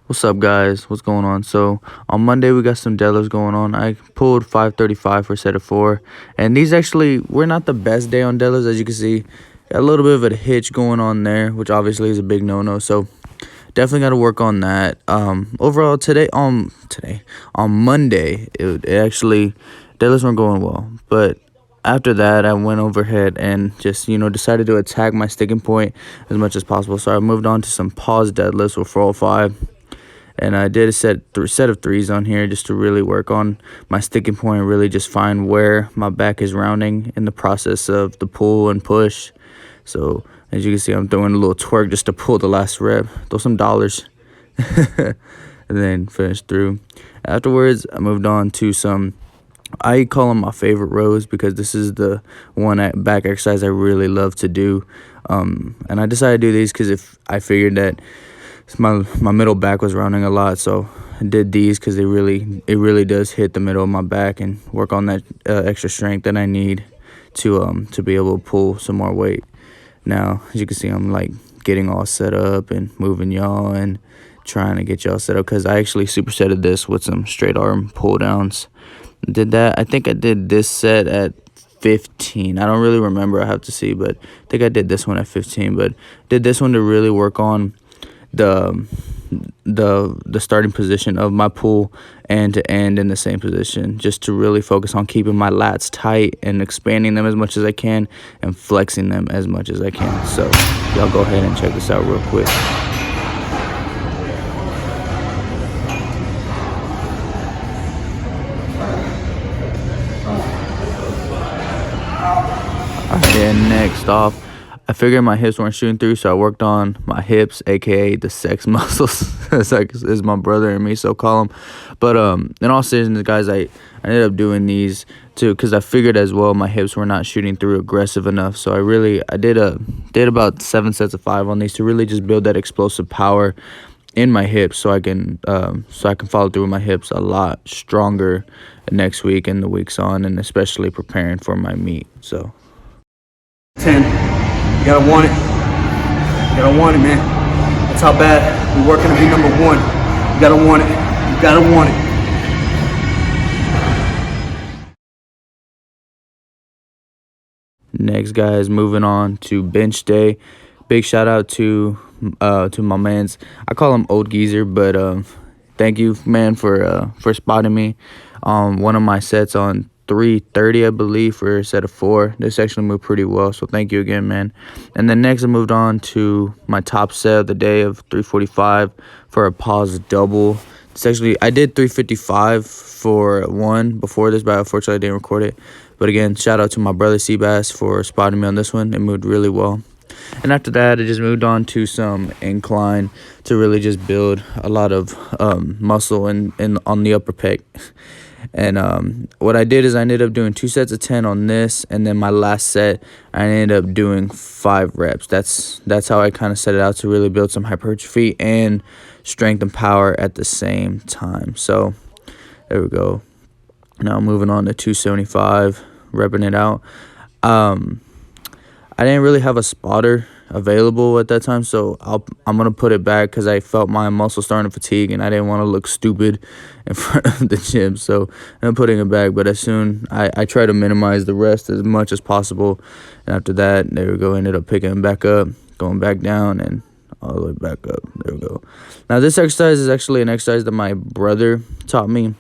What's up, guys? What's going on? So on Monday we got some deadlifts going on. I pulled 535 for a set of 4, and these actually were not the best day on deadlifts, as you can see. Got a little bit of a hitch going on there, which obviously is a big no-no. So definitely got to work on that. Overall today on Monday, it actually deadlifts weren't going well, but after that, I went overhead and just, decided to attack my sticking point as much as possible. So I moved on to some pause deadlifts with 405. And I did a set of threes on here just to really work on my sticking point and really just find where my back is rounding in the process of the pull and push. So as you can see, I'm throwing a little twerk just to pull the last rep, throw some dollars, and then finish through. Afterwards, I moved on to some, I call them my favorite rows because this is the back exercise I really love to do. And I decided to do these because if I figured that my middle back was rounding a lot, so I did these because it really does hit the middle of my back and work on that extra strength that I need to be able to pull some more weight. Now, as you can see, I'm like getting all set up and moving y'all and trying to get y'all set up because I actually supersetted this with some straight arm pull downs. Did that. I think I did this set at 15. I don't really remember. I have to see, but I think I did this one at 15. But did this one to really work on the starting position of my pull and to end in the same position, just to really focus on keeping my lats tight and expanding them as much as I can and flexing them as much as I can. So y'all go ahead and check this out real quick. Then next off, I figured my hips weren't shooting through, so I worked on my hips, aka the sex muscles, as my brother and me so call them. But in all seriousness, guys, I ended up doing these too because I figured as well my hips were not shooting through aggressive enough. So I did about 7 sets of 5 on these to really just build that explosive power in my hips, so I can follow through with my hips a lot stronger next week and the weeks on, and especially preparing for my meet. So 10. You gotta want it. You gotta want it, man. That's how bad we're working to be number 1. You gotta want it. You gotta want it. Next, guys, moving on to bench day. Big shout out to my mans. I call him Old Geezer, but thank you, man, for spotting me. One of my sets on 330, I believe, for a set of 4. This actually moved pretty well, so thank you again, man. And then next I moved on to my top set of the day of 345 for a pause double. It's actually, I did 355 for one before this, but unfortunately I didn't record it. But again, shout out to my brother Seabass for spotting me on this one. It moved really well. And after that, I just moved on to some incline to really just build a lot of muscle on the upper pec. And what I did is I ended up doing 2 sets of 10 on this, and then my last set I ended up doing 5 reps. That's how I kind of set it out to really build some hypertrophy and strength and power at the same time. So there we go. Now moving on to 275, repping it out. I didn't really have a spotter available at that time, so I'm gonna put it back because I felt my muscles starting to fatigue and I didn't want to look stupid in front of the gym. So I'm putting it back, but I try to minimize the rest as much as possible. And after that, there we go. Ended up picking it back up, going back down, and all the way back up. There we go. Now this exercise is actually an exercise that my brother taught me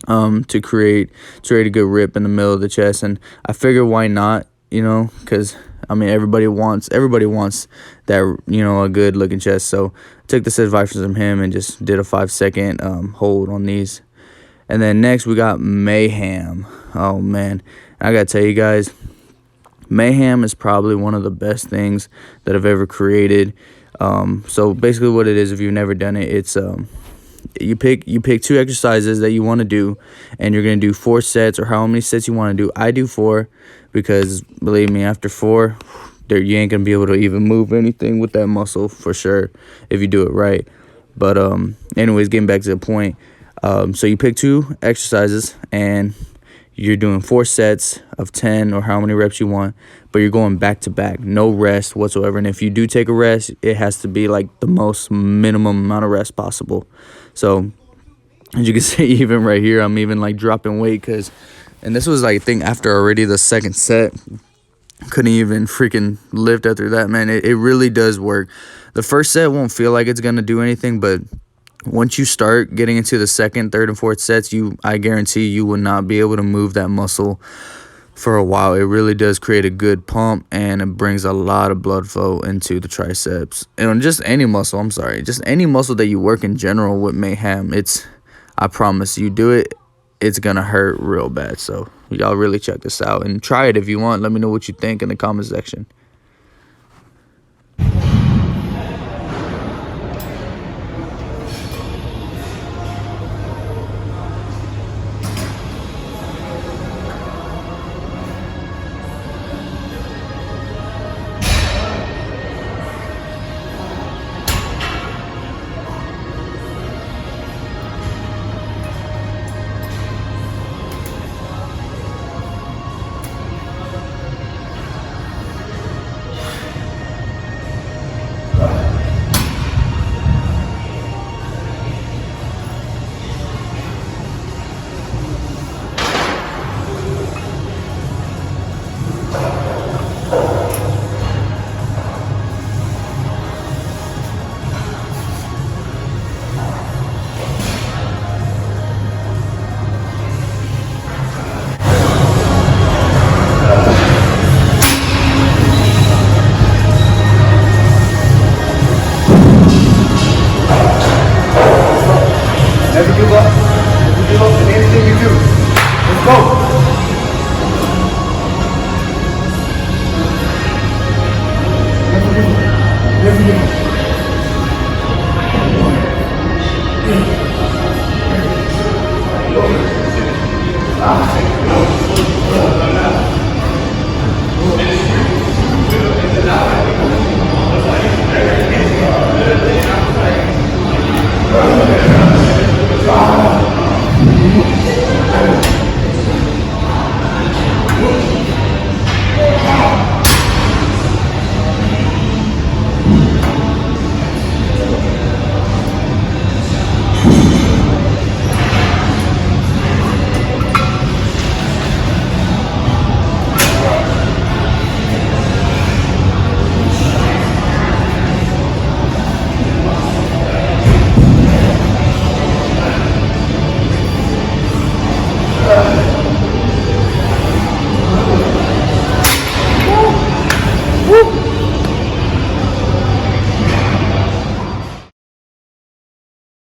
to create a good rip in the middle of the chest, and I figured why not, because I mean everybody wants that, a good looking chest. So I took this advice from him and just did a 5-second hold on these. And then next we got mayhem. Oh man, I gotta tell you guys, mayhem is probably one of the best things that I've ever created. So basically what it is, if you've never done it, it's you pick 2 exercises that you want to do, and you're going to do 4 sets or how many sets you want to do. I do 4 because, believe me, after 4, you ain't going to be able to even move anything with that muscle for sure if you do it right. But anyways, getting back to the point, so you pick 2 exercises and you're doing 4 sets of 10 or how many reps you want, but you're going back to back, no rest whatsoever. And if you do take a rest, it has to be like the most minimum amount of rest possible. So as you can see, even right here, I'm even like dropping weight and this was like, I think after already the second set, couldn't even freaking lift after that, man. It really does work. The first set won't feel like it's gonna do anything, but once you start getting into the second, third, and fourth sets, I guarantee you will not be able to move that muscle for a while. It really does create a good pump, and it brings a lot of blood flow into the triceps. And just any muscle, just any muscle that you work in general with Mayhem, I promise you, do it, it's gonna hurt real bad. So y'all really check this out and try it if you want. Let me know what you think in the comment section. Never give up. Never give up in anything you do. Let's go. Never give up. Never give up.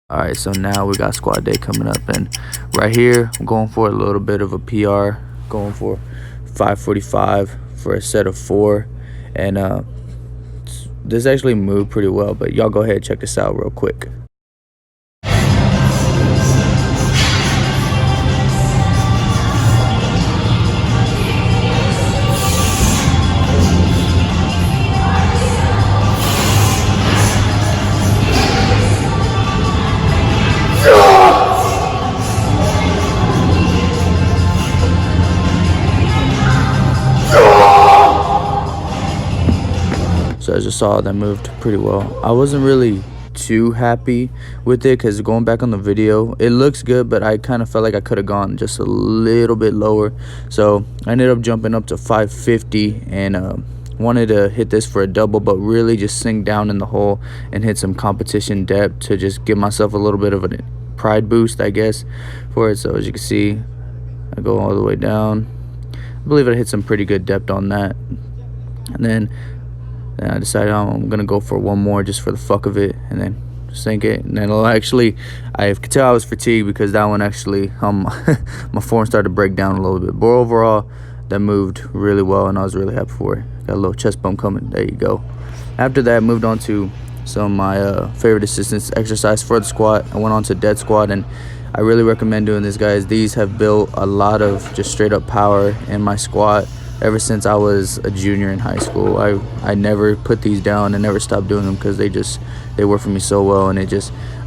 All right, so now we got squat day coming up, and right here I'm going for a little bit of a PR, going for 545 for a set of 4, and this actually moved pretty well. But y'all go ahead and check this out real quick. So as you saw, that moved pretty well. I wasn't really too happy with it because going back on the video, it looks good, but I kind of felt like I could have gone just a little bit lower. So I ended up jumping up to 550 and wanted to hit this for a double, but really just sink down in the hole and hit some competition depth to just give myself a little bit of a pride boost, I guess, for it. So as you can see, I go all the way down. I believe I hit some pretty good depth on that, and then I decided I'm gonna go for one more just for the fuck of it, and then sink it. And then I could tell I was fatigued because that one actually my form started to break down a little bit. But overall, that moved really well, and I was really happy for it. Got a little chest bump coming. There you go. After that, I moved on to some of my favorite assistance exercise for the squat. I went on to dead squat, and I really recommend doing this, guys. These have built a lot of just straight up power in my squat. ever since I was a junior in high school. I never put these down and never stopped doing them because they work for me so well, and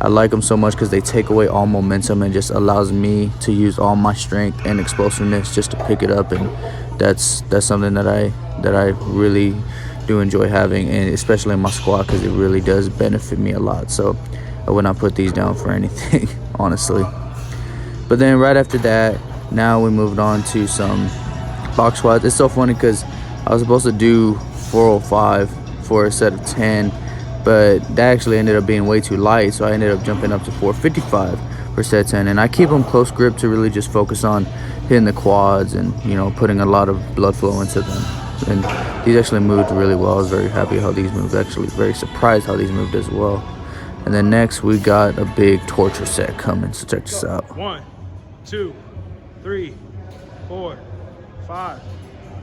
I like them so much because they take away all momentum and just allows me to use all my strength and explosiveness just to pick it up. And that's something that I really do enjoy having, and especially in my squat, because it really does benefit me a lot. So I would not put these down for anything honestly. But then right after that, now we moved on to some box squats. It's so funny because I was supposed to do 405 for a set of 10, but that actually ended up being way too light, so I ended up jumping up to 455 for set 10. And I keep them close grip to really just focus on hitting the quads and, you know, putting a lot of blood flow into them. And these actually moved really well. I was very happy how these moved, actually very surprised how these moved as well. And then next we got a big torture set coming, so check this out. 1, 2, 3, 4, 5,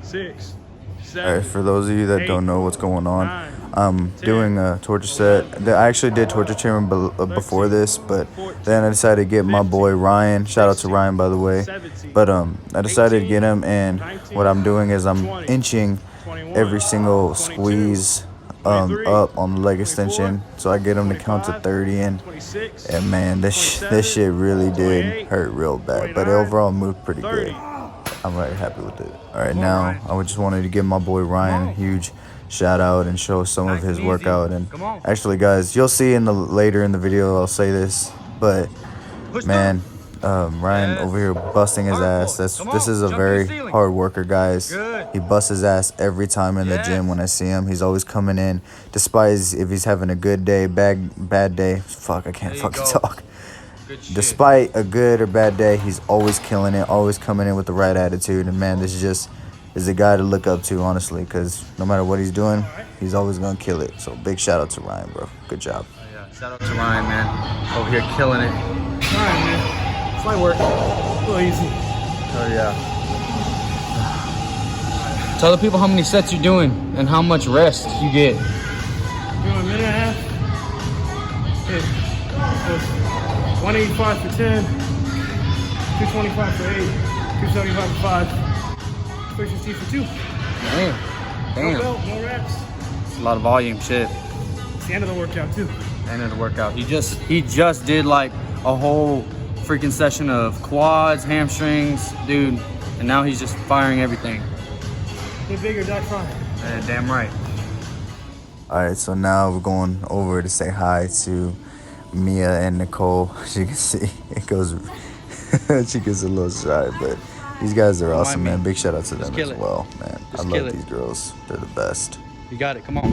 6, 7. All right, for those of you that don't know what's going on, I'm doing a torture set. I actually did torture training before this, but then I decided to get my boy Ryan. Shout out to Ryan, by the way. But I decided to get him, and what I'm doing is I'm inching every single squeeze up on the leg extension, so I get him to count to 30 in. And man, this shit really did hurt real bad, but overall moved pretty good. I'm very happy with it. All right, now I just wanted to give my boy Ryan a huge shout out and show some of his workout. And actually, guys, you'll see later in the video I'll say this, but man, Ryan over here busting his ass. This is a very hard worker, guys. He busts his ass every time in the gym when I see him. He's always coming in, despite if he's having a good day, bad day. Fuck, I can't fucking talk. Despite a good or bad day, he's always killing it, always coming in with the right attitude. And man, this is a guy to look up to, honestly, because no matter what he's doing, he's always gonna kill it. So big shout out to Ryan, bro. Good job. Yeah, shout out to Ryan, man. Over here killing it. All right, man. It's light work. A little easy. Oh yeah. Tell the people how many sets you're doing and how much rest you get. Doing a minute and a half. Yeah. 185 for 10, 225 for 8, 275 for 5, 360 for 2. Damn. No belt, no reps. It's a lot of volume shit. It's the end of the workout too. End of the workout. He just did like a whole freaking session of quads, hamstrings, dude, and now he's just firing everything. Get bigger, die trying. Damn right. All right, so now we're going over to say hi to Mia and Nicole. As you can see, it goes she gets a little shy, but these guys are awesome, man. Big shout out to them as well, man. I love these girls. They're the best. You got it. Come on.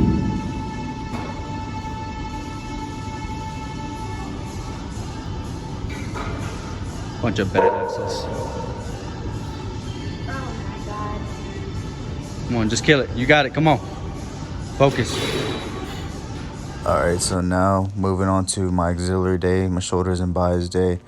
Bunch of badasses. Oh my god. Come on, just kill it. You got it. Come on. Focus. All right, so now moving on to my auxiliary day, my shoulders and buys day.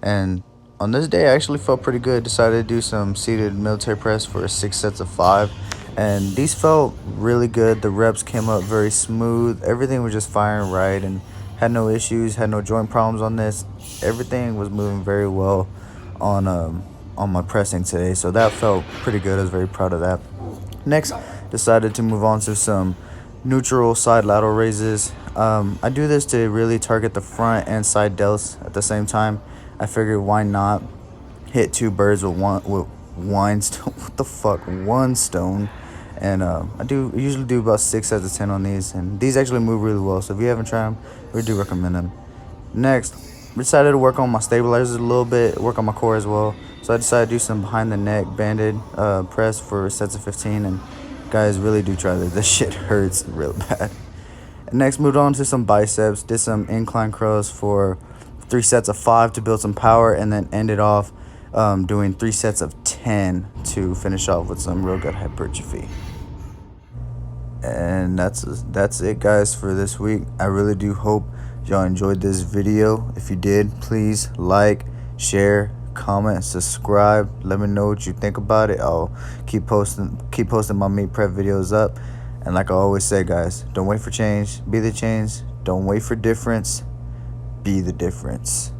And on this day, I actually felt pretty good. Decided to do some seated military press for 6 sets of 5. And these felt really good. The reps came up very smooth. Everything was just firing right and had no issues, had no joint problems on this. Everything was moving very well on my pressing today. So that felt pretty good. I was very proud of that. Next, decided to move on to some neutral side lateral raises. I do this to really target the front and side delts at the same time. I figured why not hit two birds with one stone. And I usually do about 6 sets of 10 on these, and these actually move really well. So if you haven't tried them, we do recommend them. Next, decided to work on my stabilizers a little bit, work on my core as well. So I decided to do some behind the neck banded press for sets of 15, and guys, really do try this. This shit hurts real bad. Next, moved on to some biceps. Did some incline curls for 3 sets of 5 to build some power, and then ended off doing 3 sets of 10 to finish off with some real good hypertrophy. And that's it, guys, for this week. I really do hope y'all enjoyed this video. If you did, please like, share, comment, subscribe. Let me know what you think about it. I'll keep posting my meat prep videos up. And like I always say, guys, don't wait for change, be the change. Don't wait for difference, be the difference.